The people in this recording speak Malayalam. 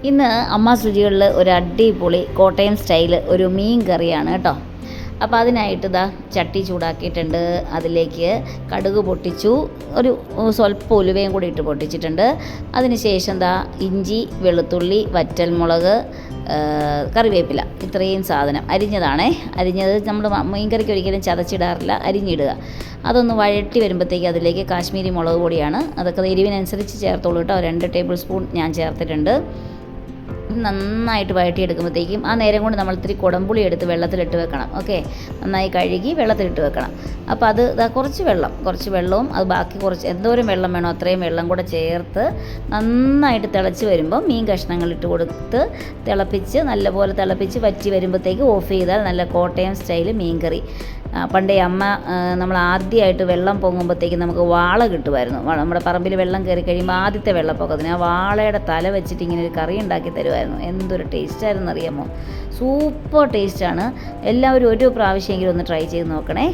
ഇന്ന് അമ്മാസ് രുചികളിൽ ഒരു അടിപൊളി കോട്ടയം സ്റ്റൈൽ ഒരു മീൻ കറിയാണ് കേട്ടോ. അപ്പോൾ അതിനായിട്ട് ഇതാ ചട്ടി ചൂടാക്കിയിട്ടുണ്ട്. അതിലേക്ക് കടുക് പൊട്ടിച്ചു, ഒരു സ്വല്പം ഉലുവയും കൂടി ഇട്ട് പൊട്ടിച്ചിട്ടുണ്ട്. അതിന് ശേഷം ദാ ഇഞ്ചി, വെളുത്തുള്ളി, വറ്റൽമുളക്, കറിവേപ്പില, ഇത്രയും സാധനം അരിഞ്ഞതാണേ. അരിഞ്ഞത് നമ്മൾ മീൻകറിക്ക് ഒരിക്കലും ചതച്ചിടാറില്ല, അരിഞ്ഞിടുക. അതൊന്ന് വഴറ്റി വരുമ്പോഴത്തേക്ക് അതിലേക്ക് കാശ്മീരി മുളക് പൊടിയാണ്, അതൊക്കെ എരിവിനനുസരിച്ച് ചേർത്തോളൂ കേട്ടോ. 2 ടേബിൾ സ്പൂൺ ഞാൻ ചേർത്തിട്ടുണ്ട്. നന്നായിട്ട് വഴറ്റിയെടുക്കുമ്പോഴത്തേക്കും ആ നേരം കൊണ്ട് നമ്മൾ ഇത്തിരി കുടംപുളി എടുത്ത് വെള്ളത്തിലിട്ട് വെക്കണം. ഓക്കെ, നന്നായി കഴുകി വെള്ളത്തിലിട്ട് വെക്കണം. അപ്പോൾ അത് കുറച്ച് വെള്ളവും അത് ബാക്കി കുറച്ച് എന്തോരം വെള്ളം വേണോ അത്രയും വെള്ളം കൂടെ ചേർത്ത് നന്നായിട്ട് തിളച്ച് വരുമ്പോൾ മീൻ കഷ്ണങ്ങൾ ഇട്ട് കൊടുത്ത് തിളപ്പിച്ച് നല്ലപോലെ തിളപ്പിച്ച് വറ്റി വരുമ്പോഴത്തേക്ക് ഓഫ് ചെയ്താൽ നല്ല കോട്ടയം സ്റ്റൈൽ മീൻ കറി. പണ്ടേ അമ്മ നമ്മൾ ആദ്യമായിട്ട് വെള്ളം പൊങ്ങുമ്പോഴത്തേക്ക് നമുക്ക് വാള കിട്ടുമായിരുന്നു. നമ്മുടെ പറമ്പിൽ വെള്ളം കയറി കഴിയുമ്പോൾ ആദ്യത്തെ വെള്ളപ്പൊക്കത്തിന് ആ വാളയുടെ തല വെച്ചിട്ട് ഇങ്ങനെ ഒരു കറി ഉണ്ടാക്കി തരുമായിരുന്നു. എന്തൊരു ടേസ്റ്റായിരുന്നു അറിയാമോ? സൂപ്പർ ടേസ്റ്റാണ്. എല്ലാവരും ഒരു പ്രാവശ്യമെങ്കിലും ഒന്ന് ട്രൈ ചെയ്ത് നോക്കണേ.